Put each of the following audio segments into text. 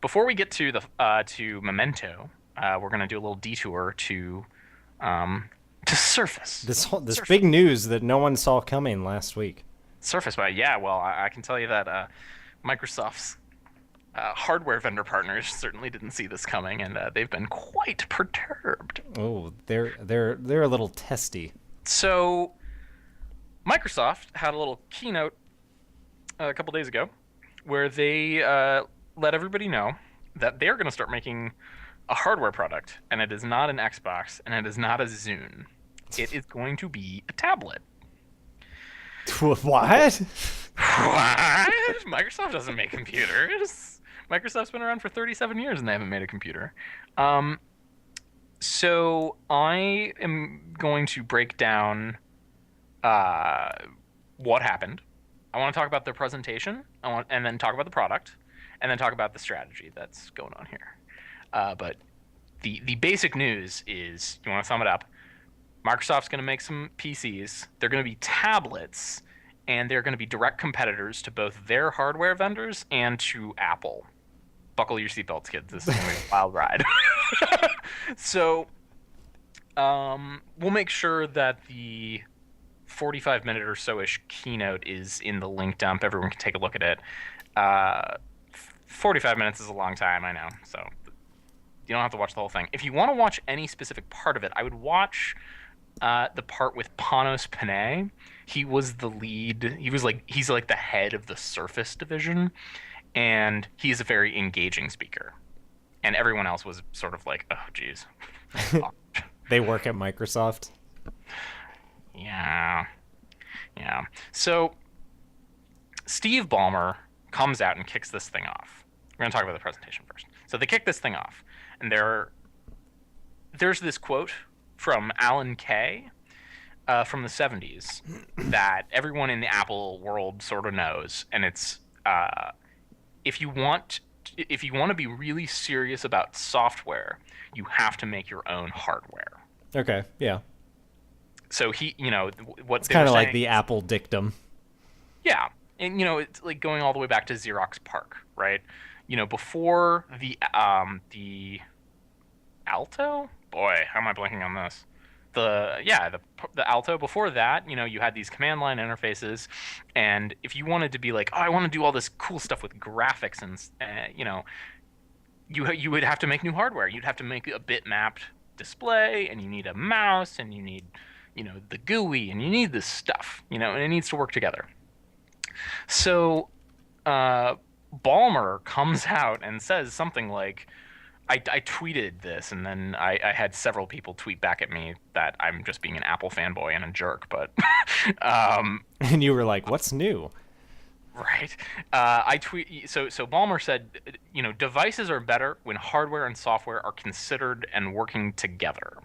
Before we get to the to Memento, we're gonna do a little detour um, to Surface. This Surface. big news that no one saw coming last week. Surface, but yeah, well, I can tell you that Microsoft's hardware vendor partners certainly didn't see this coming, and they've been quite perturbed. Oh, they're a little testy. So Microsoft had a little keynote a couple days ago where they let everybody know that they're going to start making a hardware product, and it is not an Xbox, and it is not a Zune. It is going to be a tablet. What? What? Microsoft doesn't make computers. Microsoft's been around for 37 years and they haven't made a computer. Um, so I am going to break down uh, what happened. I want to talk about their presentation, and then talk about the product, and then talk about the strategy that's going on here. But the basic news is, you want to sum it up? Microsoft's going to make some PCs. They're going to be tablets, and they're going to be direct competitors to both their hardware vendors and to Apple. Buckle your seatbelts, kids. This is going to be a wild ride. So, we'll make sure that the 45-minute or so-ish keynote is in the link dump. Everyone can take a look at it. 45 minutes is a long time, I know. So you don't have to watch the whole thing. If you want to watch any specific part of it, I would watch the part with Panos Panay. He was the lead. He's like the head of the Surface division, and he's a very engaging speaker. And everyone else was sort of like, oh, geez. They work at Microsoft. Yeah. Yeah. So Steve Ballmer comes out and kicks this thing off. We're going to talk about the presentation first. So they kick this thing off, and there's this quote from Alan Kay from the 70s that everyone in the Apple world sort of knows, and it's if you want to be really serious about software, you have to make your own hardware. Okay, yeah. So what It's they were kind of like saying, the Apple dictum. yeah, and it's like going all the way back to Xerox PARC, right? Before the Alto, boy, how am I blanking on this? The Alto. Before that, you had these command line interfaces, and if you wanted to be like, oh, I want to do all this cool stuff with graphics, and you would have to make new hardware. You'd have to make a bitmapped display, and you need a mouse, and you need the GUI, and you need this stuff, and it needs to work together. So Ballmer comes out and says something like, I tweeted this, and then I had several people tweet back at me that I'm just being an Apple fanboy and a jerk, but And you were like, what's new? right. So Ballmer said, devices are better when hardware and software are considered and working together.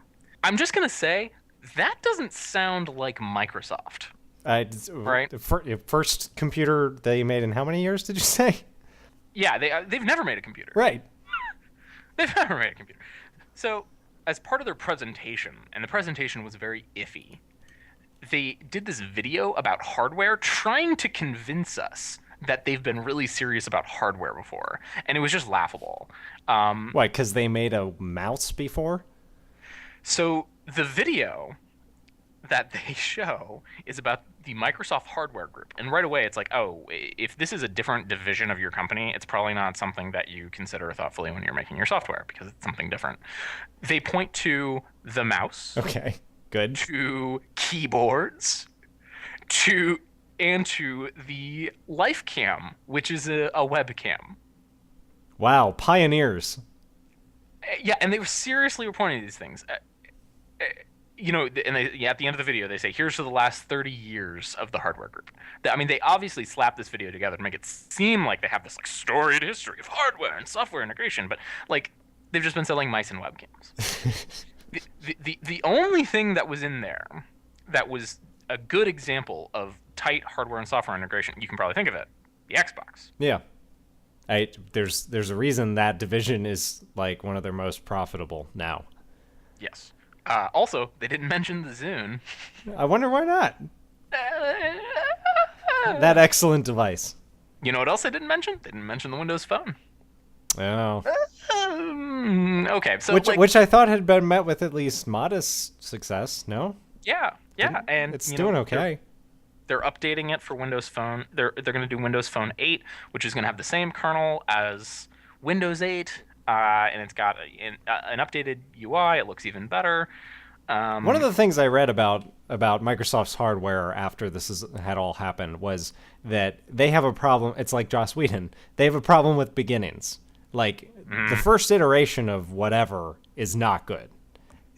I'm just gonna say that doesn't sound like Microsoft, right? The first computer they made in how many years did you say? Yeah, they've never made a computer. Right. They've never made a computer. So, as part of their presentation, and the presentation was very iffy, they did this video about hardware trying to convince us that they've been really serious about hardware before. And it was just laughable. Why, because they made a mouse before? So, the video that they show is about the Microsoft hardware group. And right away, it's like, oh, if this is a different division of your company, it's probably not something that you consider thoughtfully when you're making your software, because it's something different. They point to the mouse, Okay, good. to keyboards, and to the LifeCam, which is a webcam. Wow, pioneers. Yeah, and they were seriously pointing to these things. And at the end of the video, they say, here's for the last 30 years of the hardware group. I mean, they obviously slapped this video together to make it seem like they have this like storied history of hardware and software integration, but like they've just been selling mice and webcams. The only thing that was in there that was a good example of tight hardware and software integration, you can probably think of it, the Xbox. Yeah. There's a reason that division is like one of their most profitable now. Yes. Also, they didn't mention the Zune. I wonder why not. That excellent device. You know what else they didn't mention? They didn't mention the Windows Phone. Oh. Okay, so like, Which I thought had been met with at least modest success. No, yeah, yeah, and it's doing okay. they're updating it for Windows Phone. They're going to do Windows Phone 8, which is going to have the same kernel as Windows 8, and it's got an updated UI. It looks even better. One of Um, the things I read about Microsoft's hardware after had all happened was that they have a problem. It's like Joss Whedon. They have a problem with beginnings. Like the mm, first iteration of whatever is not good,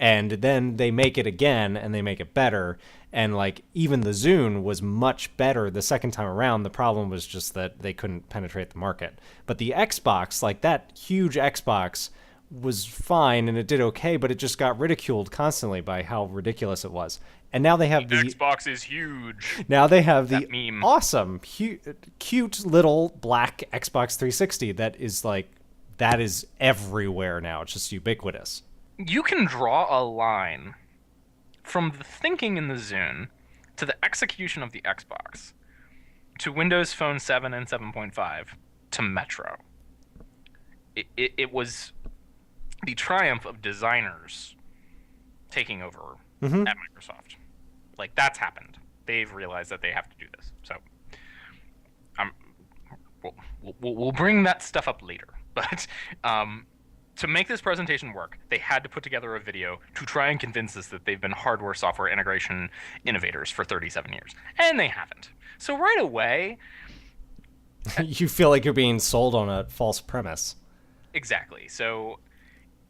and then they make it again and they make it better. And like even the Zune was much better the second time around. The problem was just that they couldn't penetrate the market. But the Xbox, like that huge Xbox, was fine and it did okay, but it just got ridiculed constantly by how ridiculous it was. And now they the have the Xbox is huge. now they have That the meme. awesome, cute little black Xbox 360 that is everywhere now. It's just ubiquitous. You can draw a line from the thinking in the Zune to the execution of the Xbox to Windows Phone 7 and 7.5 to Metro. It was the triumph of designers taking over Mm-hmm. at Microsoft. Like, that's happened. They've realized that they have to do this. So, um, we'll bring that stuff up later. But to make this presentation work, they had to put together a video to try and convince us that they've been hardware software integration innovators for 37 years. And they haven't. So right away, You feel like you're being sold on a false premise. exactly. So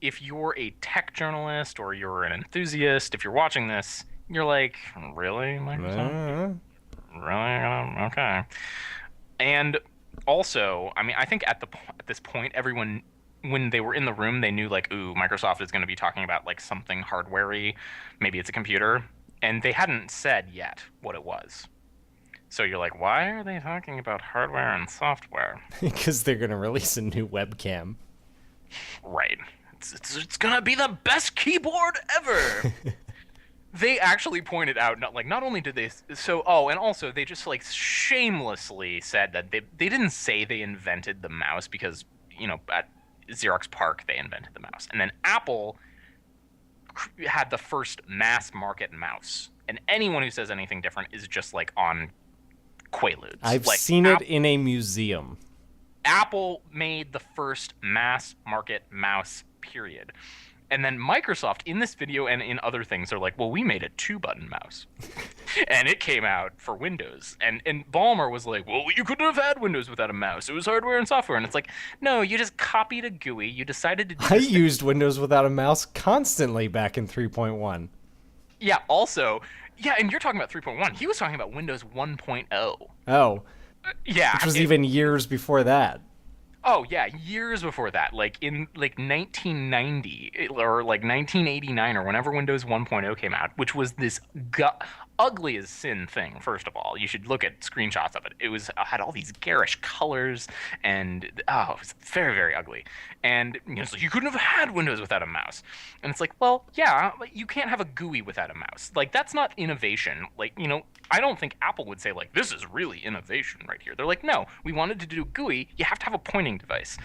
if you're a tech journalist or you're an enthusiast, if you're watching this, you're like, really, Microsoft? Uh, Really? Okay. And also, I mean, I think at this point, everyone, when they were in the room, they knew like, ooh, Microsoft is going to be talking about like something hardware-y. Maybe it's a computer, and they hadn't said yet what it was. So you're like, why are they talking about hardware and software? because they're gonna release a new webcam. Right. It's gonna be the best keyboard ever. They actually pointed out not only did they and also they just like shamelessly said that they didn't say they invented the mouse because at Xerox PARC they invented the mouse, and then Apple had the first mass market mouse, and anyone who says anything different is just like on quaaludes. I've Like seen it in a museum. Apple made the first mass market mouse, period. And then Microsoft, in this video and in other things, are like, well, we made a 2-button mouse. And it came out for Windows. And Ballmer was like, well, you couldn't have had Windows without a mouse. It was hardware and software. And it's like, no, you just copied a GUI. You decided to do I this thing. used Windows without a mouse constantly back in 3.1. Yeah, also, yeah, and you're talking about 3.1. He was talking about Windows 1.0. Oh, Yeah. which was even years before that. Oh yeah, years before that, like in like 1990 or like 1989 or whenever Windows 1.0 came out, which was this ugly as sin thing. First of all, you should look at screenshots of it. It was had all these garish colors and it was very very ugly. And so you couldn't have had Windows without a mouse. And it's like, well, yeah, but you can't have a GUI without a mouse. Like that's not innovation. Like I don't think Apple would say like this is really innovation right here. They're like, no, we wanted to do GUI. You have to have a pointing device.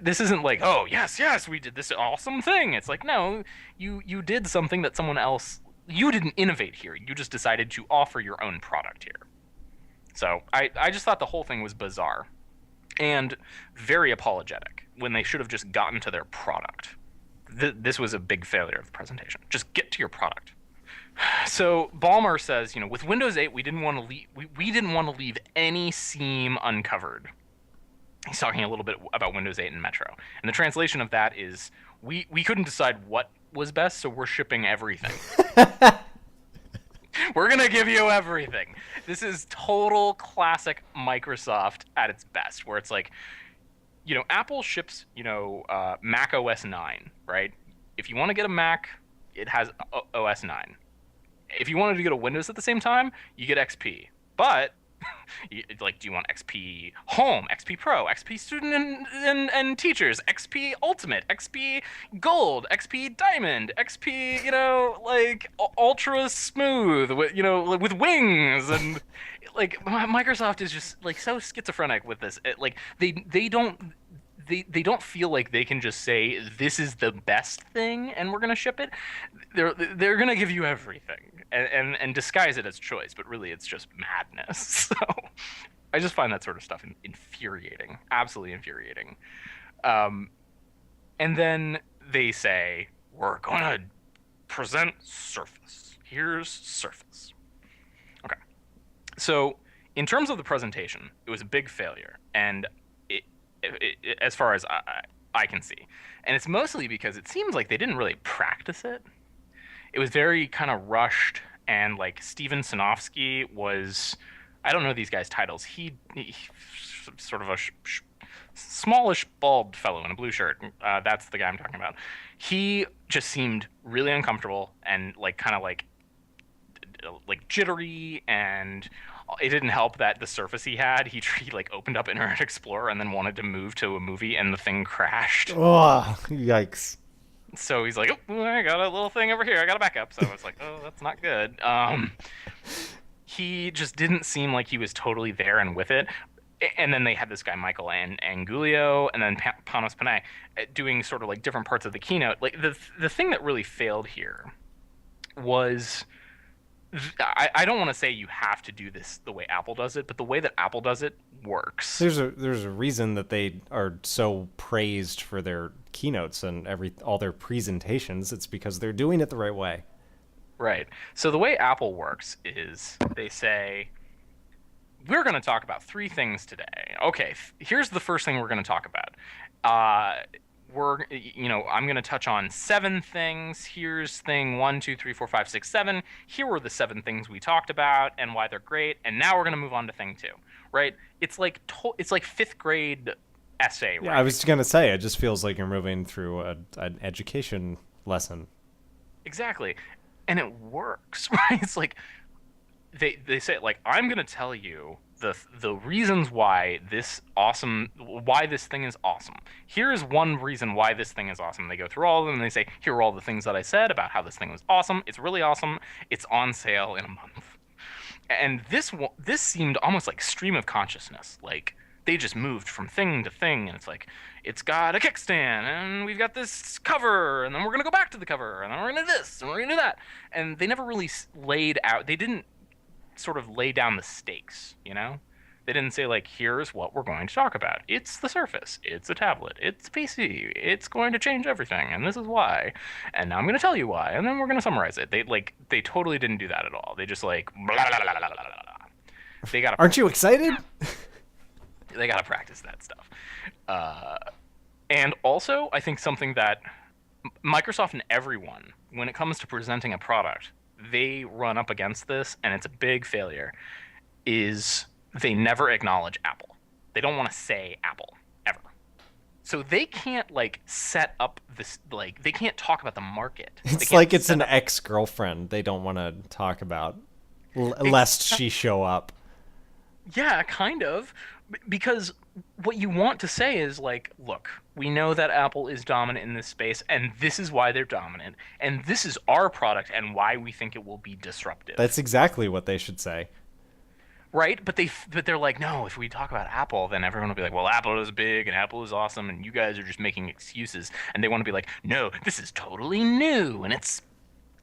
This isn't like, oh yes, we did this awesome thing. It's like, no, you did something that someone else. You didn't innovate here. You just decided to offer your own product here. So I just thought the whole thing was bizarre and very apologetic when they should have just gotten to their product. This was a big failure of the presentation. Just get to your product. So Ballmer says, with Windows 8, we didn't want to leave any seam uncovered. He's talking a little bit about Windows 8 and Metro. And the translation of that is, we couldn't decide what was best, so we're shipping everything. We're going to give you everything. This is total classic Microsoft at its best, where it's like, Apple ships, Mac OS 9, right? If you want to get a Mac, it has OS 9. If you wanted to get a Windows at the same time, you get XP. But do you want XP Home, XP Pro, XP Student and Teachers, XP Ultimate, XP Gold, XP Diamond, XP, Ultra Smooth, with wings, and like Microsoft is just like so schizophrenic with this. they don't feel like they can just say this is the best thing and we're gonna ship it. They're gonna give you everything and disguise it as choice, but really it's just madness. So I just find that sort of stuff infuriating, absolutely infuriating. Um, and then they say we're gonna present Surface. Here's Surface. Okay. So, in terms of the presentation, it was a big failure, and as far as I can see, and it's mostly because it seems like they didn't really practice it. It was very kind of rushed, and like Steven Sinofsky was, I don't know these guys' titles. He sort of a smallish, bald fellow in a blue shirt. That's the guy I'm talking about. He just seemed really uncomfortable and like kind of like jittery, and it didn't help that the Surface he had, he like opened up Internet Explorer and then wanted to move to a movie and the thing crashed. Oh, yikes. So he's like, oh, I got a little thing over here, I got a backup. So I was like, oh, that's not good. He just didn't seem like he was totally there and with it. And then they had this guy Michael Angulio, and then Panos Panay doing sort of like different parts of the keynote. Like the thing that really failed here was, I don't want to say you have to do this the way Apple does it, but the way that Apple does it works. There's a reason that they are so praised for their keynotes and all their presentations. It's because they're doing it the right way. Right. So the way Apple works is they say, we're going to talk about 3 things today. Okay, here's the first thing we're going to talk about. I'm going to touch on 7 things. Here's thing 1, 2, 3, 4, 5, 6, 7. Here were the 7 things we talked about and why they're great. And now we're going to move on to thing 2, right? It's like 5th grade essay. Yeah, I was going to say, it just feels like you're moving through an education lesson. Exactly. And it works, right? It's like they say, like, I'm going to tell you the reasons why this thing is awesome. Here's one reason why this thing is awesome. They go through all of them and they say, here are all the things that I said about how this thing was awesome. It's really awesome. It's on sale in a month. And this seemed almost like stream of consciousness. Like they just moved from thing to thing, and it's like, it's got a kickstand, and we've got this cover, and then we're gonna go back to the cover, and then we're gonna do this, and we're gonna do that. And they never really laid out. They didn't sort of lay down the stakes, you know? They didn't say, like, here's what we're going to talk about. It's the Surface. It's a tablet. It's a PC. It's going to change everything, and this is why. And now I'm going to tell you why, and then we're going to summarize it. They totally didn't do that at all. They just, like, blah, blah, blah, blah, blah, blah. They gotta Aren't you excited? They got to practice that stuff. And also, I think something that Microsoft and everyone, when it comes to presenting a product, they run up against this, and it's a big failure, is they never acknowledge Apple. They don't want to say Apple, ever. So they can't, like, set up this, like, they can't talk about the market. It's like it's an ex-girlfriend they don't want to talk about, lest she show up. Yeah, kind of. Because what you want to say is, like, look, we know that Apple is dominant in this space, and this is why they're dominant, and this is our product and why we think it will be disruptive. That's exactly what they should say. Right? But they're like, no, if we talk about Apple, then everyone will be like, well, Apple is big and Apple is awesome, and you guys are just making excuses. And they want to be like, no, this is totally new, and it's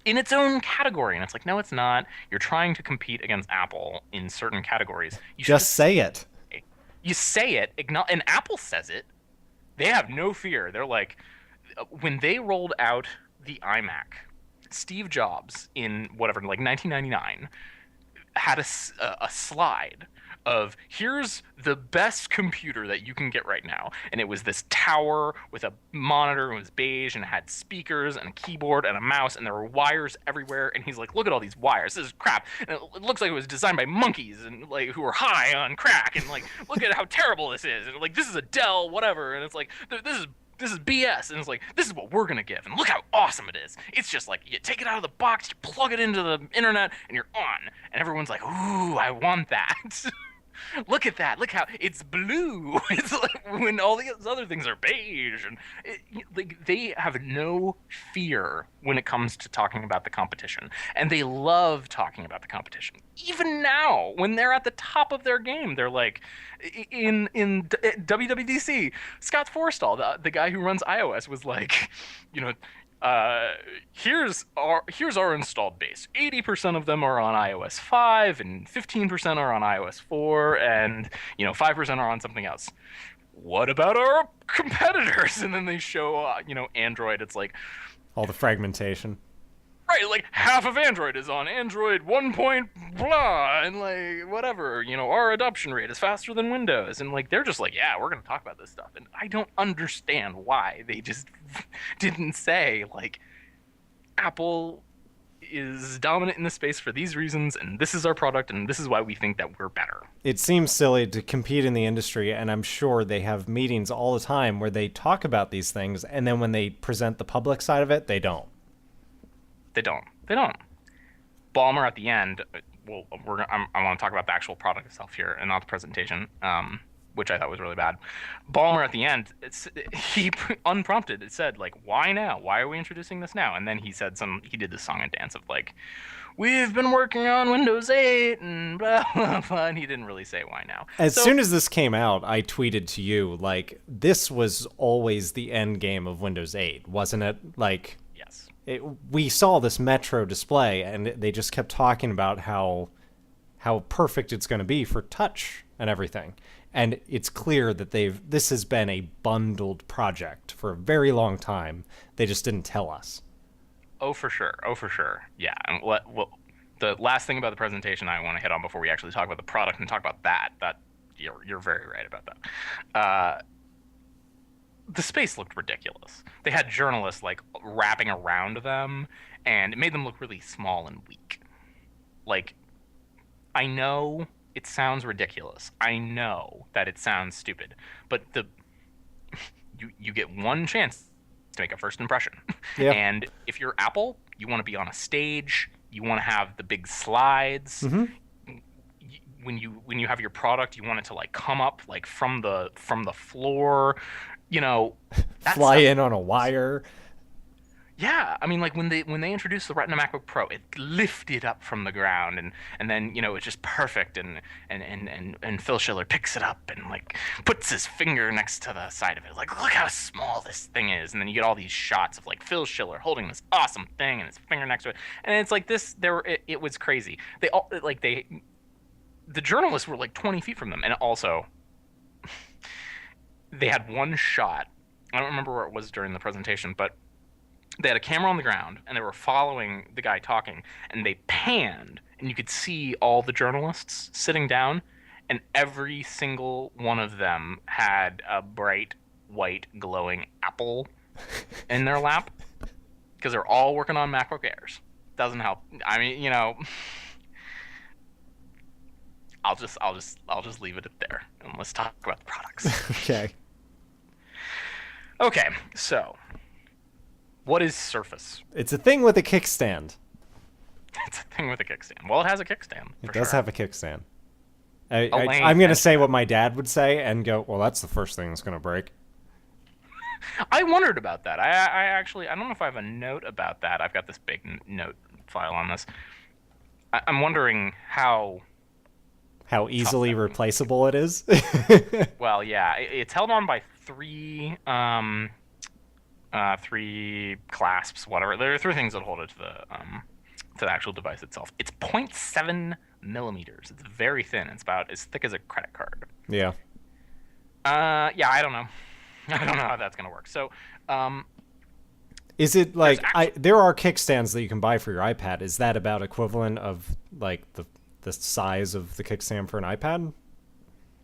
in its own category. And it's like, no, it's not. You're trying to compete against Apple in certain categories. You just say it. You say it, and Apple says it. They have no fear. They're like, when they rolled out the iMac, Steve Jobs in whatever, like 1999, had a slide of, here's the best computer that you can get right now. And it was this tower with a monitor, it was beige, and it had speakers and a keyboard and a mouse, and there were wires everywhere. And he's like, look at all these wires, this is crap. And it looks like it was designed by monkeys and like who were high on crack, and like, look at how terrible this is. And like, this is a Dell, whatever. And it's like, this is BS. And it's like, this is what we're going to give. And look how awesome it is. It's just like, you take it out of the box, you plug it into the internet, and you're on. And everyone's like, ooh, I want that. Look at that. Look how it's blue. It's like when all these other things are beige, and like they have no fear when it comes to talking about the competition, and they love talking about the competition. Even now, when they're at the top of their game, they're like, in WWDC, Scott Forstall, the guy who runs iOS, was like, you know, here's our installed base. 80% of them are on iOS 5, and 15% are on iOS 4, and 5% are on something else. What about our competitors? And then they show Android. It's like, All the fragmentation. right, like half of Android is on Android 1 point blah, and like whatever, our adoption rate is faster than Windows, and like they're just like, yeah, we're gonna talk about this stuff, and I don't understand why they just didn't say like Apple is dominant in the space for these reasons, and this is our product, and this is why we think that we're better. It seems silly to compete in the industry, and I'm sure they have meetings all the time where they talk about these things, and then when they present the public side of it, they don't. They don't. They don't. Ballmer at the end. Well, I want to talk about the actual product itself here, and not the presentation, which I thought was really bad. Ballmer at the end, he unprompted. It said like, "Why now? Why are we introducing this now?" And then he said he did the song and dance of like, "We've been working on Windows 8 and blah blah blah." And he didn't really say why now. As soon as this came out, I tweeted to you like, "This was always the end game of Windows 8, wasn't it?" Like. Yes. We saw this Metro display, and they just kept talking about how perfect it's going to be for touch and everything. And it's clear that this has been a bundled project for a very long time. They just didn't tell us. Oh, for sure. Oh, for sure. Yeah. And the last thing about the presentation I want to hit on before we actually talk about the product and talk about that you're very right about that. The space looked ridiculous. They had journalists like wrapping around them, and it made them look really small and weak. Like, I know it sounds ridiculous. I know that it sounds stupid, but you get one chance to make a first impression. Yeah. And if you're Apple, you want to be on a stage. You want to have the big slides. Mm-hmm. When you have your product, you want it to like come up like from the floor. Fly in on a wire. Yeah, I mean, like when they introduced the Retina MacBook Pro, it lifted up from the ground, and then it's just perfect, and Phil Schiller picks it up and like puts his finger next to the side of it, like, look how small this thing is, and then you get all these shots of like Phil Schiller holding this awesome thing and his finger next to it, and it's like this. It was crazy. The journalists were like 20 feet from them, and also. They had one shot. I don't remember where it was during the presentation, but they had a camera on the ground, and they were following the guy talking, and they panned, and you could see all the journalists sitting down, and every single one of them had a bright, white, glowing apple in their lap, because they're all working on MacBook Airs. Doesn't help. I mean, I'll just leave it there, and let's talk about the products. Okay. Okay, so what is Surface? It's a thing with a kickstand. It's a thing with a kickstand. Well, it has a kickstand. It does have a kickstand. I'm going to say what my dad would say and go, well, that's the first thing that's going to break. I wondered about that. I actually, I don't know if I have a note about that. I've got this big note file on this. I'm wondering how easily replaceable it is. Well, yeah, it's held on by three clasps, whatever. There are three things that hold it to the actual device itself. It's 0.7 millimeters. It's very thin. It's about as thick as a credit card. Yeah. Yeah, I don't know. I don't know how that's gonna work. So, is it like there are kickstands that you can buy for your iPad? Is that about equivalent of like the size of the kickstand for an iPad?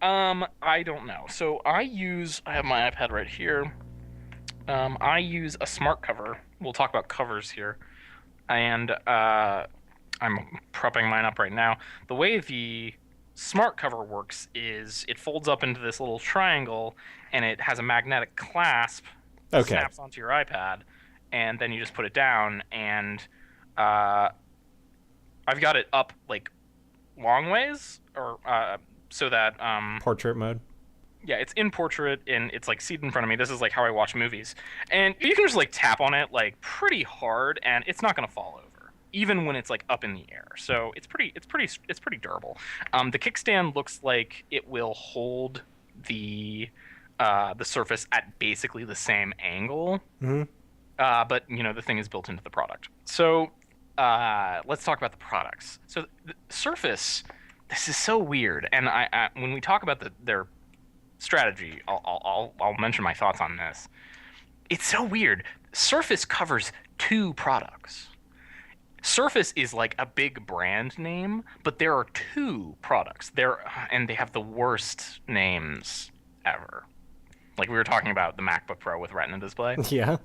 I don't know. So I have my iPad right here. I use a smart cover. We'll talk about covers here. And I'm prepping mine up right now. The way the smart cover works is it folds up into this little triangle, and it has a magnetic clasp that snaps onto your iPad, and then you just put it down, and I've got it up like long ways, or so that Portrait mode. yeah, it's in portrait and it's like seated in front of me. This is like how I watch movies, and you can just like tap on it like pretty hard, and it's not gonna fall over, even when it's like up in the air. So it's pretty durable. The kickstand looks like it will hold the surface at basically the same angle, Hmm. but the thing is built into the product. So let's talk about the products. So the Surface, this is so weird, and when we talk about their strategy, I'll mention my thoughts on this. It's so weird. Surface covers two products. Surface is like a big brand name, but there are two products there, and they have the worst names ever. Like we were talking about the MacBook Pro with Retina display. Yeah.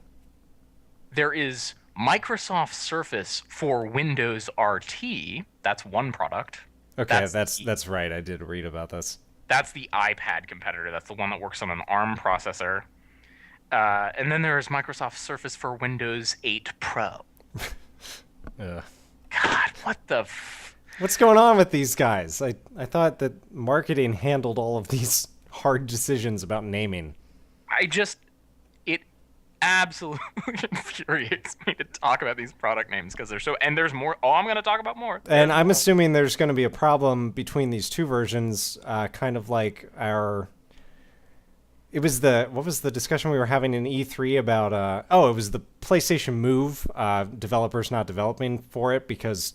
There is Microsoft Surface for Windows RT. That's one product. Okay, That's that's right. I did read about this. that's the iPad competitor. That's the one that works on an ARM processor. And then there is Microsoft Surface for Windows 8 Pro. Ugh. God, what the? What's going on with these guys? I thought that marketing handled all of these hard decisions about naming. It absolutely infuriates me to talk about these product names because they're so. And there's more. Oh, I'm going to talk about more. And I'm assuming there's going to be a problem between these two versions, kind of like our. It was what was the discussion we were having in E3 about? It was the PlayStation Move. Developers not developing for it because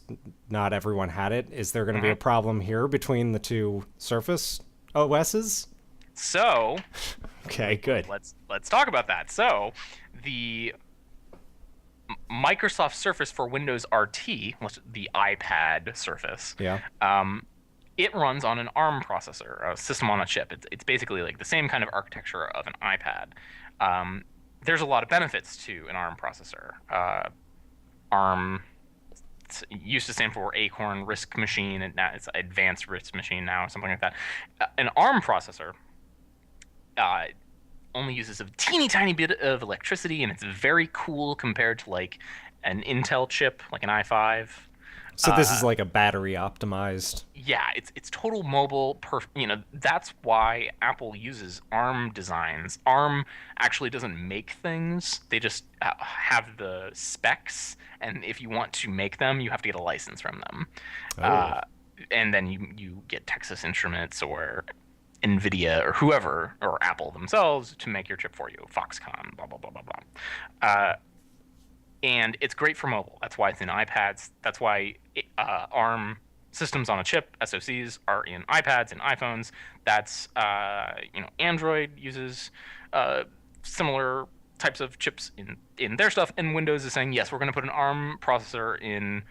not everyone had it. Is there going to be a problem here between the two Surface OSs? So, okay, good. Let's talk about that. So, the Microsoft Surface for Windows RT, the iPad Surface, Yeah. it runs on an ARM processor, a system on a chip. It's basically like the same kind of architecture of an iPad. There's a lot of benefits to an ARM processor. ARM used to stand for Acorn RISC Machine, and now it's Advanced RISC Machine now, something like that. An ARM processor only uses a teeny tiny bit of electricity, and it's very cool compared to like an Intel chip, like an i5. So this is like a battery optimized. Yeah, it's total mobile. That's why Apple uses ARM designs. ARM actually doesn't make things; they just have the specs, and if you want to make them, you have to get a license from them. Oh. And then you get Texas Instruments or NVIDIA or whoever, or Apple themselves, to make your chip for you. Foxconn, blah blah blah blah blah. And it's great for mobile. That's why it's in iPads. That's why ARM systems on a chip, SoCs, are in iPads and iPhones. That's Android uses similar types of chips in their stuff, and Windows is saying, yes, we're going to put an ARM processor in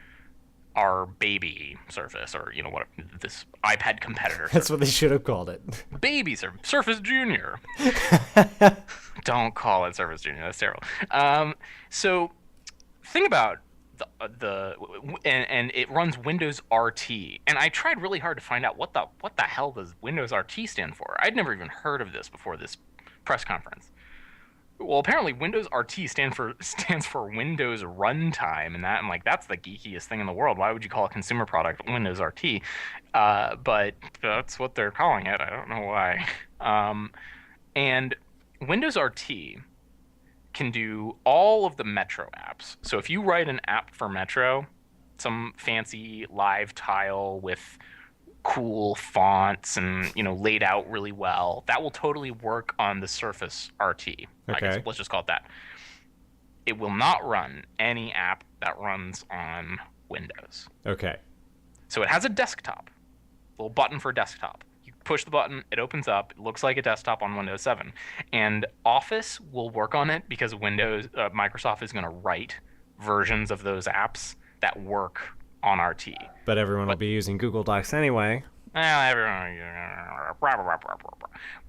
our baby Surface, or what this iPad competitor. That's what they should have called it. Baby Surface Junior. Don't call it Surface Junior. That's terrible. So think about and it runs Windows RT, and I tried really hard to find out what the hell does Windows RT stand for. I'd never even heard of this before this press conference. Well, apparently Windows RT stands for Windows Runtime, and I'm like, that's the geekiest thing in the world. Why would you call a consumer product Windows RT? But that's what they're calling it. I don't know why. And Windows RT can do all of the Metro apps. So if you write an app for Metro, some fancy live tile with cool fonts and laid out really well, that will totally work on the Surface RT. Okay. I guess let's just call it that. It will not run any app that runs on Windows. Okay. So it has a desktop, little button for desktop. You push the button, it opens up. It looks like a desktop on Windows 7, and Office will work on it because Microsoft is going to write versions of those apps that work on RT. But everyone will be using Google Docs anyway.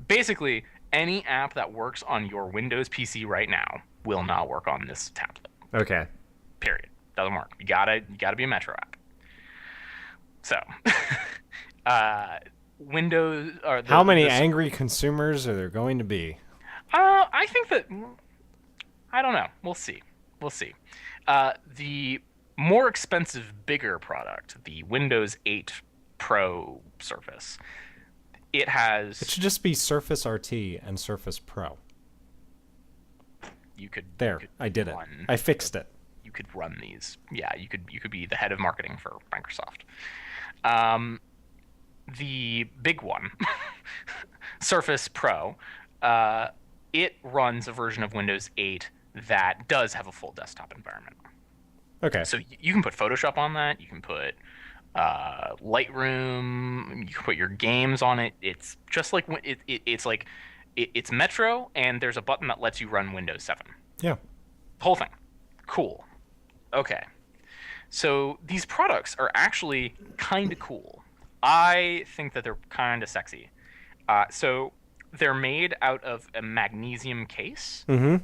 Basically, any app that works on your Windows PC right now will not work on this tablet. Okay. Period. Doesn't work. You gotta be a Metro app. So, Windows. How many angry consumers are there going to be? I think that. I don't know. We'll see. The more expensive, bigger product, the Windows 8 Pro Surface, It It has should just be Surface RT and Surface Pro. you There, could I did it. run I fixed it. you could run these. Yeah, you could be the head of marketing for Microsoft. Um, the big one, Surface Pro, uh, it runs a version of Windows 8 that does have a full desktop environment. Okay. So you can put Photoshop on that. You can put Lightroom. You can put your games on it. It's just like it's like it's Metro, and there's a button that lets you run Windows 7. Yeah. Whole thing. Cool. Okay. So these products are actually kind of cool. I think that they're kind of sexy. So they're made out of a magnesium case. Mm-hmm.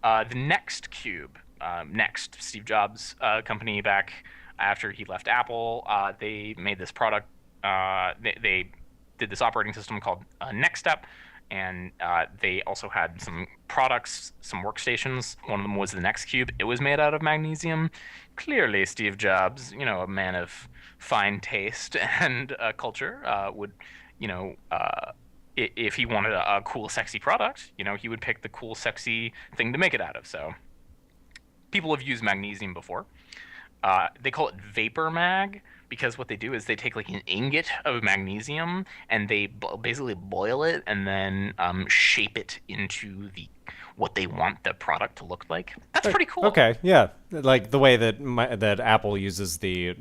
The Next Cube, Next, Steve Jobs' company back after he left Apple, they made this product. They did this operating system called Next Step, and they also had some products, some workstations. One of them was the Next Cube. It was made out of magnesium. Clearly, Steve Jobs, a man of fine taste and culture, would, if he wanted a cool, sexy product, he would pick the cool, sexy thing to make it out of. So people have used magnesium before. They call it vapor mag because what they do is they take like an ingot of magnesium and they basically boil it and then shape it into what they want the product to look like. That's pretty cool. Okay, yeah, like the way that Apple uses the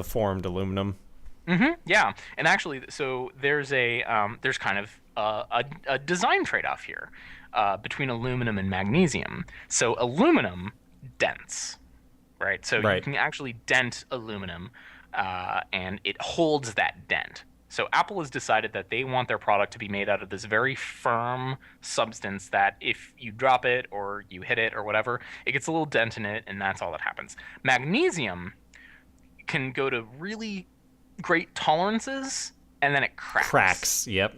formed aluminum. Mm-hmm. Yeah, and actually, so there's there's kind of a design trade-off here between aluminum and magnesium. So aluminum dents, right? So you can actually dent aluminum, and it holds that dent. So Apple has decided that they want their product to be made out of this very firm substance that if you drop it or you hit it or whatever, it gets a little dent in it, and that's all that happens. Magnesium can go to really great tolerances, and then it cracks. Yep.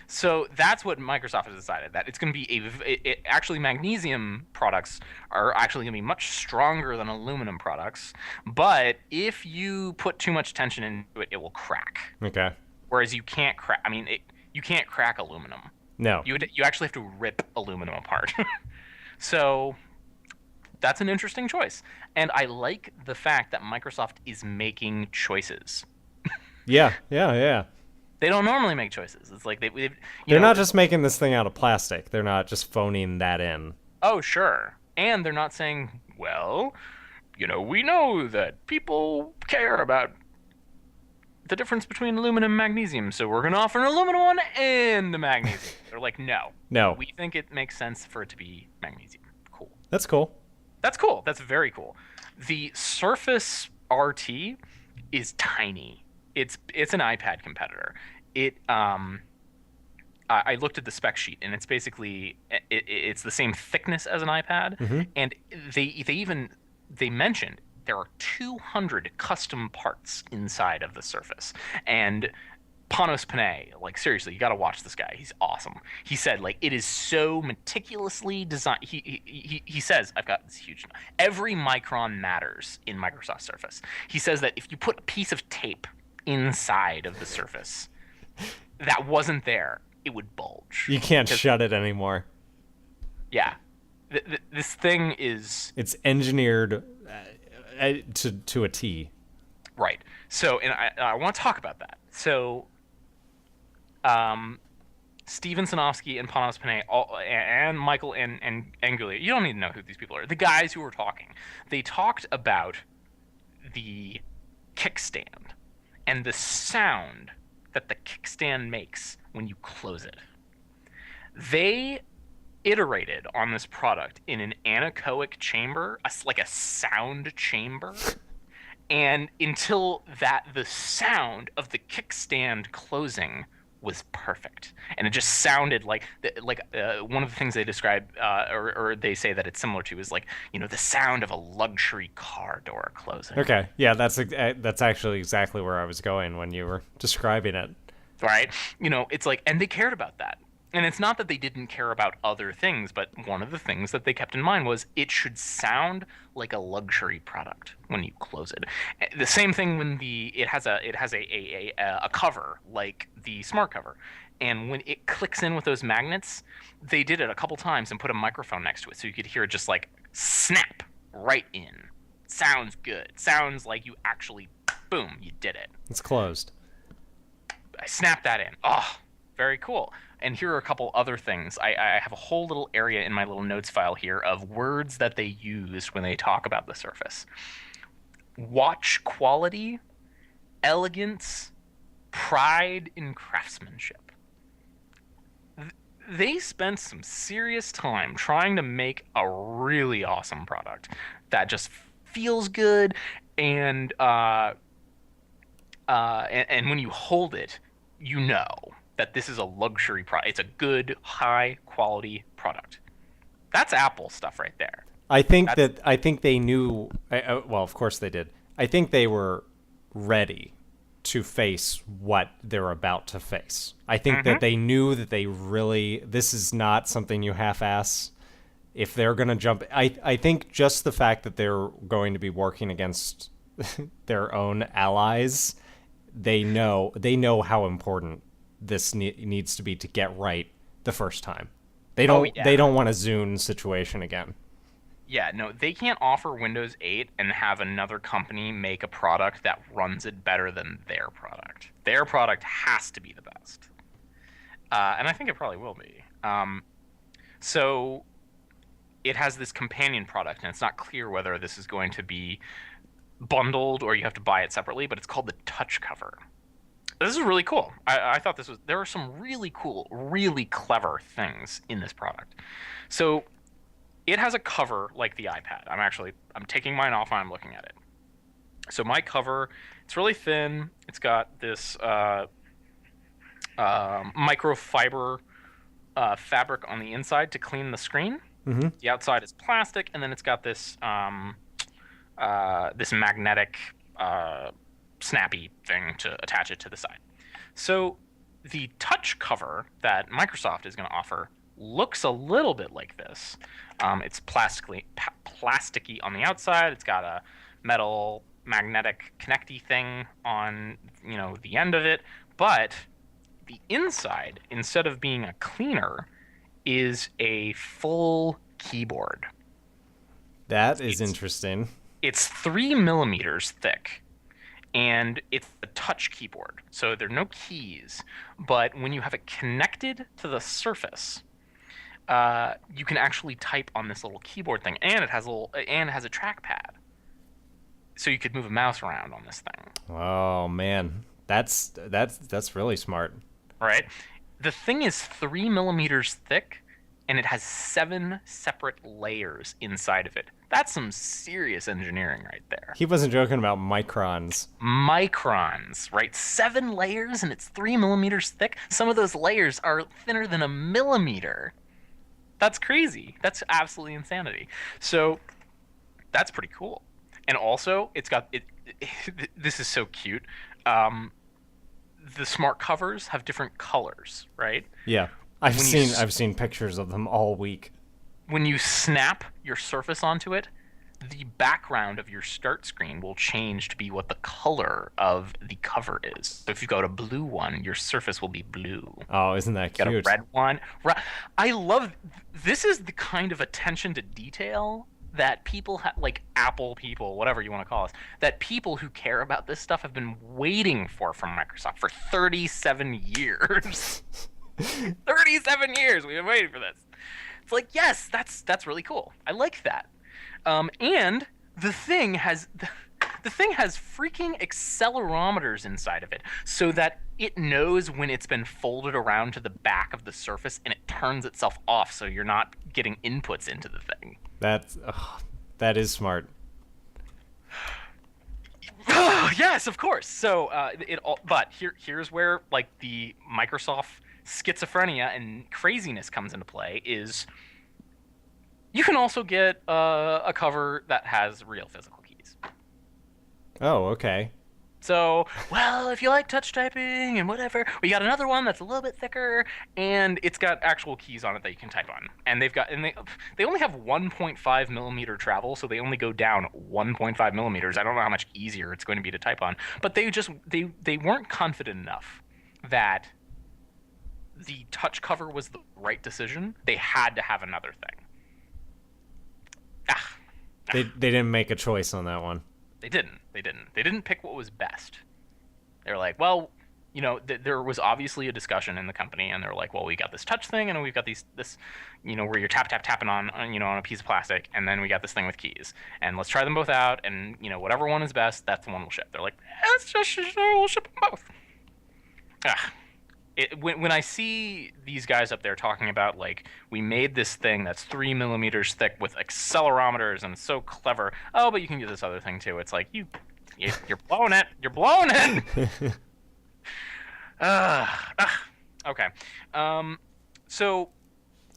So that's what Microsoft has decided, that it's going to be actually magnesium products are actually going to be much stronger than aluminum products, but if you put too much tension into it, it will crack. Okay. Whereas you can't crack. I mean, you can't crack aluminum. No. You actually have to rip aluminum apart. So that's an interesting choice, and I like the fact that Microsoft is making choices. Yeah. They don't normally make choices. It's like they're not just making this thing out of plastic. They're not just phoning that in. Oh, sure. And they're not saying, well, we know that people care about the difference between aluminum and magnesium, so we're going to offer an aluminum one and a magnesium. They're like, no. No. We think it makes sense for it to be magnesium. Cool. That's cool. That's cool. That's very cool. The Surface RT is tiny. It's an iPad competitor. I looked at the spec sheet, and it's basically it's the same thickness as an iPad, Mm-hmm. and they mentioned there are 200 custom parts inside of the Surface. And Panos Panay, like seriously, you got to watch this guy. He's awesome. He said like it is so meticulously designed. He says I've got this huge. Every micron matters in Microsoft Surface. He says that if you put a piece of tape inside of the Surface that wasn't there, it would bulge. You can't shut it anymore. Yeah, this thing is. It's engineered to a T. Right. So, and I want to talk about that. So, Steven Sinofsky and Panos Panay, and Michael and Angulia, you don't need to know who these people are. The guys who were talking, they talked about the kickstand and the sound that the kickstand makes when you close it. They iterated on this product in an anechoic chamber, like a sound chamber, and until the sound of the kickstand closing was perfect, and it just sounded like one of the things they describe or they say that it's similar to is like the sound of a luxury car door closing. Okay, yeah, that's actually exactly where I was going when you were describing it. Right? It's like, and they cared about that. And it's not that they didn't care about other things, but one of the things that they kept in mind was it should sound like a luxury product when you close it. The same thing when it has a cover like the smart cover, and when it clicks in with those magnets, they did it a couple times and put a microphone next to it so you could hear it just like snap right in. Sounds good. Sounds like you actually, boom, you did it. It's closed. I snapped that in. Oh, very cool. And here are a couple other things. I have a whole little area in my little notes file here of words that they used when they talk about the Surface. Watch quality, elegance, pride in craftsmanship. They spent some serious time trying to make a really awesome product that just feels good and when you hold it, you know that this is a luxury product. It's a good, high quality product. That's Apple stuff right there. I think they knew. Well, of course they did. I think they were ready to face what they're about to face. I think that they knew that this is not something you half-ass. If they're going to jump, I think just the fact that they're going to be working against their own allies, they know how important this needs to be to get right the first time. Oh yeah. They don't want a Zune situation again. Yeah, no, they can't offer Windows 8 and have another company make a product that runs it better than their product. Their product has to be the best. And I think it probably will be. So it has this companion product, and it's not clear whether this is going to be bundled or you have to buy it separately, but it's called the Touch Cover. This is really cool. I thought there were some really cool, really clever things in this product. So it has a cover like the iPad. I'm taking mine off and I'm looking at it. So my cover, it's really thin. It's got this microfiber fabric on the inside to clean the screen. Mm-hmm. The outside is plastic, and then it's got this this magnetic snappy thing to attach it to the side. So the touch cover that Microsoft is going to offer looks a little bit like this. It's plasticky on the outside. It's got a metal magnetic connecty thing on the end of it, but the inside, instead of being a cleaner, is a full keyboard. It's interesting. It's 3 millimeters thick, and it's a touch keyboard. So there are no keys, but when you have it connected to the Surface, you can actually type on this little keyboard thing, and it has a trackpad, so you could move a mouse around on this thing. Oh man, that's really smart. Right? The thing is 3 millimeters thick, and it has 7 separate layers inside of it. That's some serious engineering right there. He wasn't joking about microns. Microns, right? 7 layers, and it's 3 millimeters thick. Some of those layers are thinner than a millimeter. That's crazy. That's absolutely insanity. So that's pretty cool. And also, it's got it. This is so cute. The smart covers have different colors, right? Yeah, I've seen pictures of them all week. When you snap your Surface onto it, the background of your start screen will change to be what the color of the cover is. So if you go to blue one, your Surface will be blue. Oh, isn't that cute? Got a red one. I love this. Is the kind of attention to detail that people have, like Apple people, whatever you want to call us, that people who care about this stuff have been waiting for from Microsoft for 37 years. 37 years we've been waiting for this. It's like, yes, that's really cool. I like that. And the thing has freaking accelerometers inside of it, so that it knows when it's been folded around to the back of the Surface, and it turns itself off, so you're not getting inputs into the thing. That is smart. Yes, of course. So but here's where like the Microsoft schizophrenia and craziness comes into play. Is you can also get a cover that has real physical keys. Oh, okay. So, well, if you like touch typing and whatever, we got another one that's a little bit thicker, and it's got actual keys on it that you can type on. And they only have 1.5 millimeter travel, so they only go down 1.5 millimeters. I don't know how much easier it's going to be to type on, but they weren't confident enough that the touch cover was the right decision. They had to have another thing. Ah, They didn't make a choice on that one. they didn't. They didn't. They didn't pick what was best. They were like, well, there was obviously a discussion in the company, and they're like, well, we got this touch thing, and we've got this, where you're tapping on a piece of plastic, and then we got this thing with keys, and let's try them both out, and whatever one is best, that's the one we'll ship. They're like, we'll ship them both. Ah. When I see these guys up there talking about like we made this thing that's 3 millimeters thick with accelerometers and it's so clever. Oh, but you can get this other thing too. It's like you're blowing it. You're blowing it. Okay. So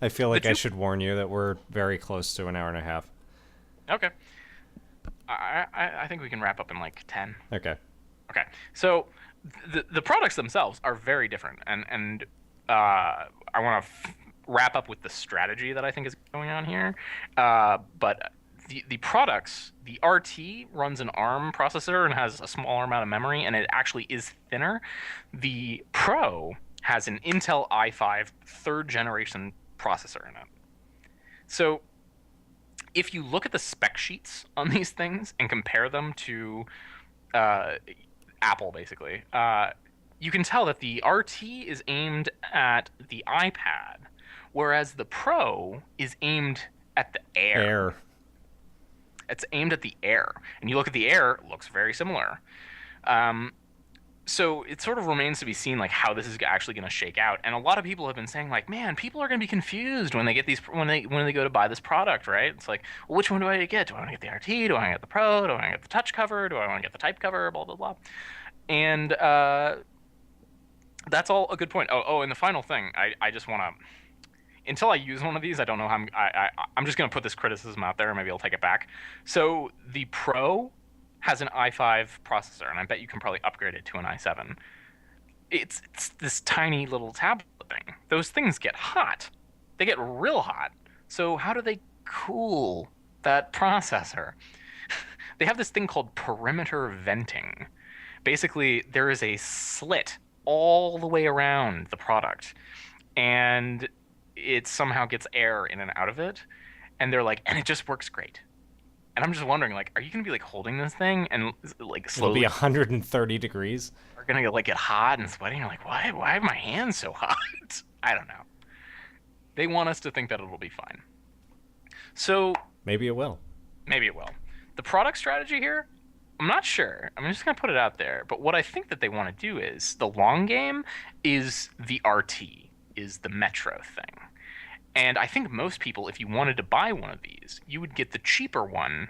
I feel like I should warn you that we're very close to an hour and a half. Okay. I think we can wrap up in like 10. Okay. Okay. So the products themselves are very different, and I want to wrap up with the strategy that I think is going on here. But the products, the RT runs an ARM processor and has a smaller amount of memory, and it actually is thinner. The Pro has an Intel i5 third generation processor in it. So if you look at the spec sheets on these things and compare them to Apple, basically, you can tell that the RT is aimed at the iPad, whereas the Pro is aimed at the Air. It's aimed at the Air. And you look at the Air, it looks very similar. So it sort of remains to be seen like how this is actually going to shake out. And a lot of people have been saying like, man, people are going to be confused when they get these when they go to buy this product, right? It's like, well, which one do I get? Do I want to get the RT? Do I want to get the Pro? Do I want to get the touch cover? Do I want to get the type cover? Blah blah blah. And that's all a good point. And the final thing, I just want to, until I use one of these, I don't know how I'm just going to put this criticism out there, and maybe I'll take it back. So the Pro has an i5 processor, and I bet you can probably upgrade it to an i7. It's this tiny little tablet thing. Those things get hot. They get real hot. So how do they cool that processor? They have this thing called perimeter venting. Basically, there is a slit all the way around the product, and it somehow gets air in and out of it. And they're like, and it just works great. And I'm just wondering, like, are you going to be like holding this thing and like slowly? It'll be 130 degrees. Are going to like get hot and sweaty? You're like, why are my hands so hot? I don't know. They want us to think that it'll be fine. So maybe it will. Maybe it will. The product strategy here, I'm not sure. I'm just going to put it out there. But what I think that they want to do is the long game is the RT, is the Metro thing. And I think most people, if you wanted to buy one of these, you would get the cheaper one.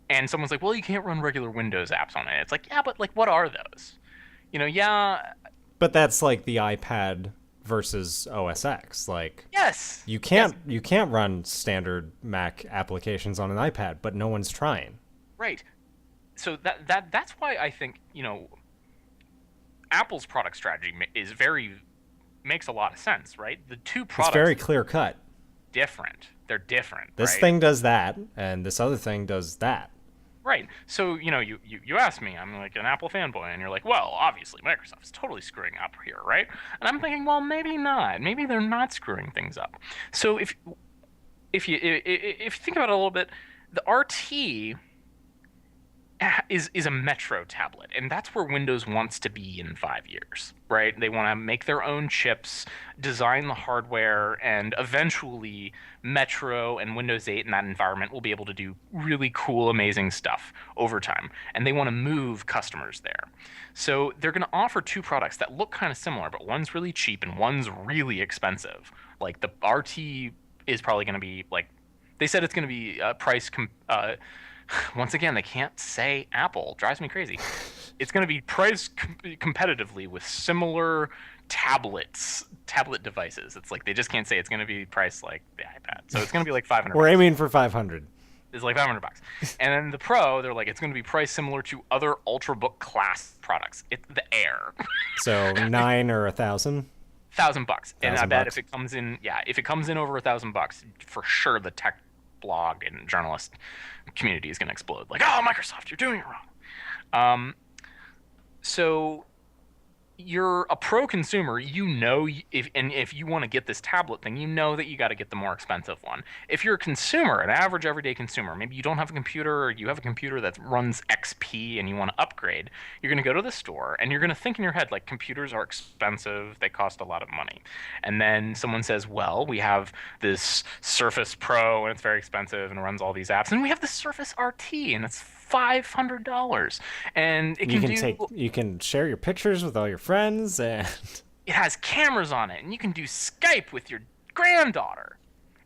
And someone's like, well, you can't run regular Windows apps on it. It's like, yeah, but like, what are those? Yeah. But that's like the iPad versus OS X. Like, yes, you can't run standard Mac applications on an iPad, but no one's trying. Right. So that's why I think Apple's product strategy makes a lot of sense, right? The two products, it's very clear cut. Different. They're different. This right? thing does that, and this other thing does that. Right. So, you asked me, I'm like an Apple fanboy, and you're like, well, obviously Microsoft's totally screwing up here, right? And I'm thinking, well, maybe not. Maybe they're not screwing things up. So if you think about it a little bit, the RT is a Metro tablet, and that's where Windows wants to be in 5 years, right? They want to make their own chips, design the hardware, and eventually Metro and Windows 8 in that environment will be able to do really cool, amazing stuff over time, and they want to move customers there. So they're going to offer two products that look kind of similar, but one's really cheap and one's really expensive. Like the RT is probably going to be like, they said it's going to be once again, they can't say Apple. Drives me crazy. It's going to be priced competitively with similar tablet devices. It's like they just can't say it's going to be priced like the iPad. So it's going to be like $500. We're aiming for 500. It's like $500. And then the Pro, they're like, it's going to be priced similar to other Ultrabook class products. It's the Air. So 9 or 1,000. $1,000. And I bet if $1,000. it comes in, yeah, if it comes in over $1,000, for sure the tech blog and journalist community is going to explode. Like, oh, Microsoft, you're doing it wrong. So you're a pro consumer, if you want to get this tablet thing, you know that you got to get the more expensive one. If you're a consumer, an average everyday consumer, maybe you don't have a computer or you have a computer that runs XP and you want to upgrade, you're going to go to the store and you're going to think in your head like computers are expensive, they cost a lot of money. And then someone says, "Well, we have this Surface Pro and it's very expensive and runs all these apps, and we have the Surface RT and it's $500 and it You can can do you can share your pictures with all your friends and it has cameras on it and you can do Skype with your granddaughter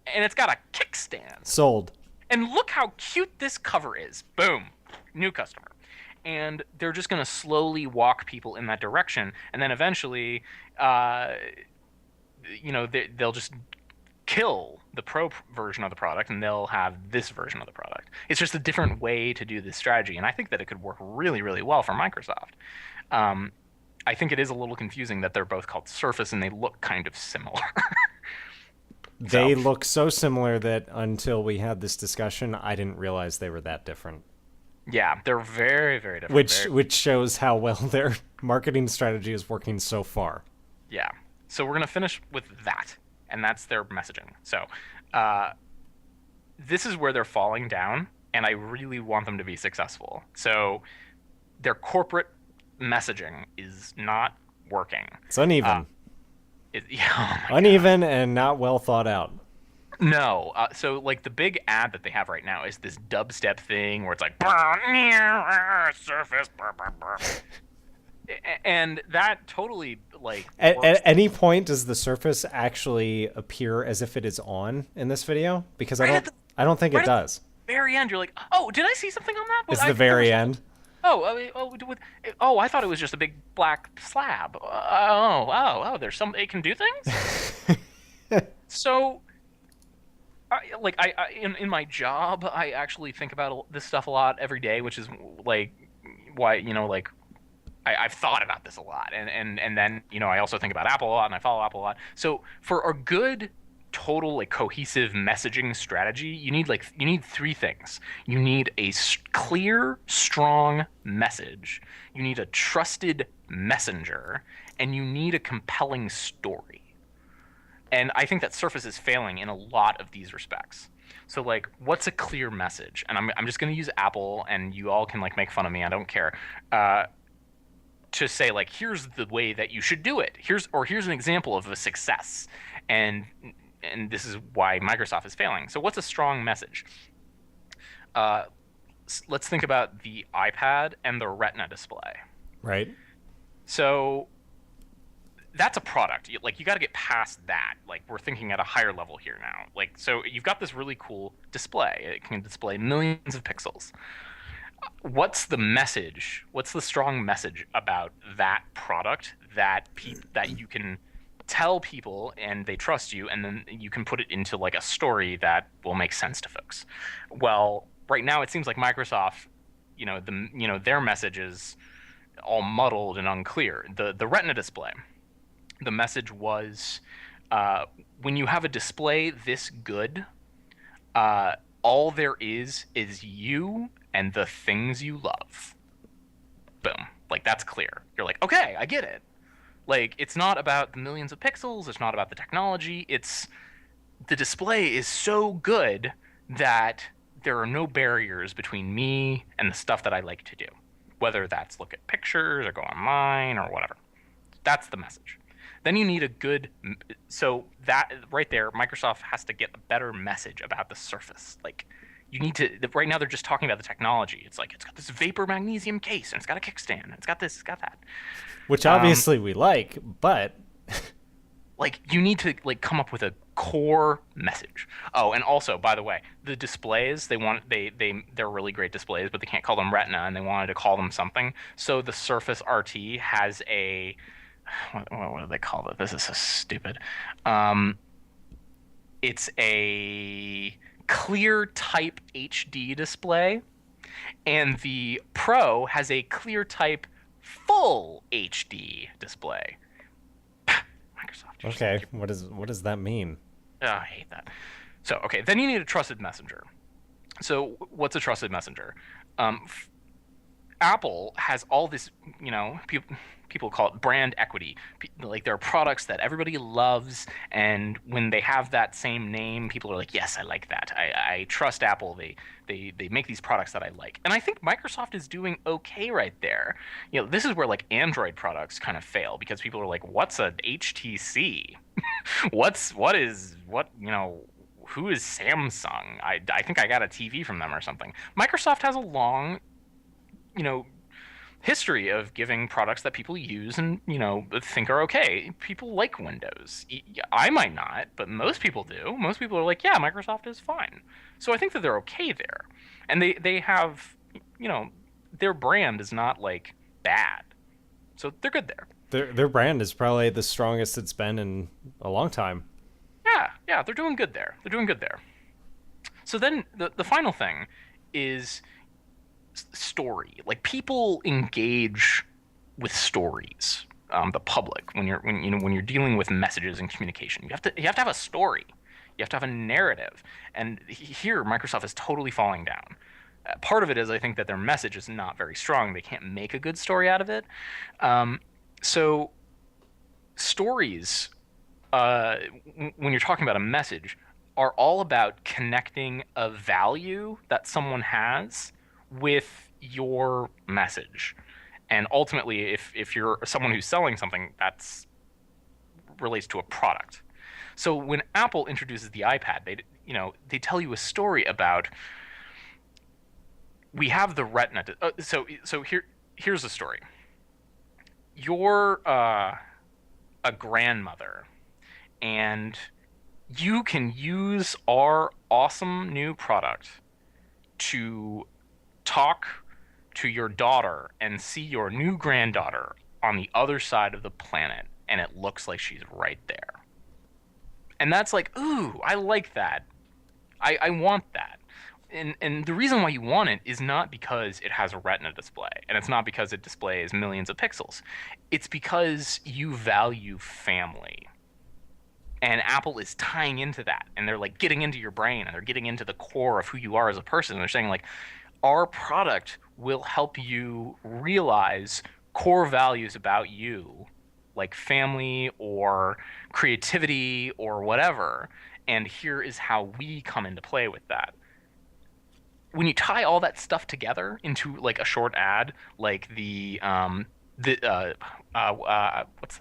and it's got a kickstand. sold. And look how cute this cover is." Boom, new customer. And they're just going to slowly walk people in that direction, and then eventually they'll just kill the pro version of the product and they'll have this version of the product. It's just a different way to do this strategy, and I think that it could work really, really well for Microsoft. I think it is a little confusing that they're both called Surface and they look kind of similar. They So, look so similar that until we had this discussion, I didn't realize they were that different. yeah, they're very, very different. Which shows how well their marketing strategy is working so far. Yeah. So we're gonna finish with that, and that's their messaging. So this is where they're falling down, and I really want them to be successful. So their corporate messaging is not working. It's uneven. Yeah, oh my Uneven and not well thought out. No. So like the big ad that they have right now is this dubstep thing where it's like Surface, and that totally like At works. any point, does the Surface actually appear as if it is on in this video? Because Right at the I don't think right it at the does. very end, you're like, oh, did I see something on that? It's I the think there very was end. Oh, I thought it was just a big black slab. There's some, it can do things. So, in my job, I actually think about this stuff a lot every day, which is like why, I've thought about this a lot, and then I also think about Apple a lot, and I follow Apple a lot. So for a good total like cohesive messaging strategy, you need three things. You need a clear, strong message. You need a trusted messenger, and you need a compelling story. And I think that Surface is failing in a lot of these respects. So like, what's a clear message? And I'm just going to use Apple, and you all can like make fun of me. I don't care. To say like, here's the way that you should do it. Here's an example of a success, and this is why Microsoft is failing. So what's a strong message? Let's think about the iPad and the Retina display. Right. So that's a product. Like you got to get past that. Like we're thinking at a higher level here now. Like so you've got this really cool display. It can display millions of pixels. What's the message? What's the strong message about that product that you can tell people and they trust you, and then you can put it into like a story that will make sense to folks? Well, right now it seems like Microsoft, their message is all muddled and unclear. The Retina display, the message was, when you have a display this good, all there is you and the things you love. Boom. Like that's clear. You're like, okay, I get it. Like it's not about the millions of pixels, it's not about the technology, it's the display is so good that there are no barriers between me and the stuff that I like to do. Whether that's look at pictures or go online or whatever. That's the message. Then you need a good, so that right there, Microsoft has to get a better message about the Surface. Like you need to, right now they're just talking about the technology. It's like, it's got this vapor magnesium case and it's got a kickstand and it's got this, it's got that. Which obviously we like, but like you need to like come up with a core message. Oh, and also, by the way, the displays, they're really great displays, but they can't call them Retina and they wanted to call them something. So the Surface RT has a, what do they call it? This is so stupid. It's a clear type HD display, and the Pro has a ClearType full HD display. Microsoft. Okay, what does that mean? Oh, I hate that. So, okay, then you need a trusted messenger. So, what's a trusted messenger? Um, Apple has all this, people call it brand equity. Like there are products that everybody loves, and when they have that same name, people are like, "Yes, I like that. I trust Apple. They make these products that I like." And I think Microsoft is doing okay right there. This is where like Android products kind of fail because people are like, "What's an HTC? Who is Samsung? I think I got a TV from them or something." Microsoft has a long you know history of giving products that people use and think are okay. People like Windows. I might not, but most people do. Most people are like, yeah, Microsoft is fine. So I think that they're okay there, and they have their brand is not like bad, so they're good there. Their brand is probably the strongest it's been in a long time. Yeah, they're doing good there. They're doing good there. So then the final thing is story. Like people engage with stories. The public, when you're dealing with messages and communication, you have to have a story. You have to have a narrative. And here, Microsoft is totally falling down. Part of it is I think that their message is not very strong. They can't make a good story out of it. So stories, when you're talking about a message, are all about connecting a value that someone has with your message. And ultimately, if you're someone who's selling something, that's relates to a product. So when Apple introduces the iPad, they tell you a story about we have the Retina. Here's the story. You're a grandmother, and you can use our awesome new product to talk to your daughter and see your new granddaughter on the other side of the planet, and it looks like she's right there. And that's like, ooh, I like that. I want that. And the reason why you want it is not because it has a Retina display, and it's not because it displays millions of pixels. It's because you value family. And Apple is tying into that, and they're like getting into your brain, and they're getting into the core of who you are as a person. And they're saying like, our product will help you realize core values about you, like family or creativity or whatever. And here is how we come into play with that. When you tie all that stuff together into like a short ad, like what's the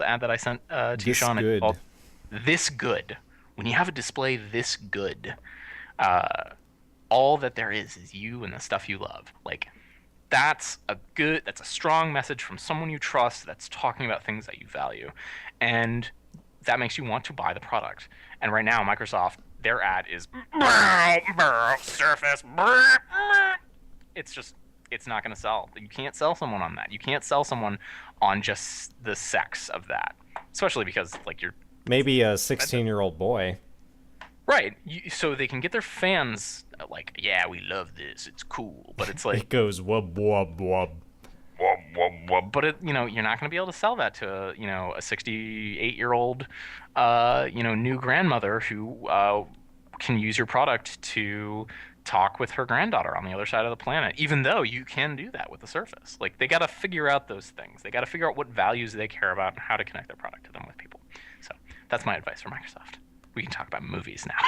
ad that I sent to you, This Sean? It's good. called This Good. When you have a display this good, all that there is you and the stuff you love. Like that's a strong message from someone you trust that's talking about things that you value, and that makes you want to buy the product. And right now, Microsoft, their ad is Surface. It's not going to sell. You can't sell someone on that. You can't sell someone on just the sex of that, especially because like you're Maybe a 16-year-old boy. right. So they can get their fans like, yeah, we love this. It's cool, but it's like It goes wub wub wub. but you're not going to be able to sell that to a 68-year-old new grandmother who can use your product to talk with her granddaughter on the other side of the planet, even though you can do that with the Surface. Like they got to figure out those things. They got to figure out what values they care about and how to connect their product to them with people. So that's my advice for Microsoft. We can talk about movies now.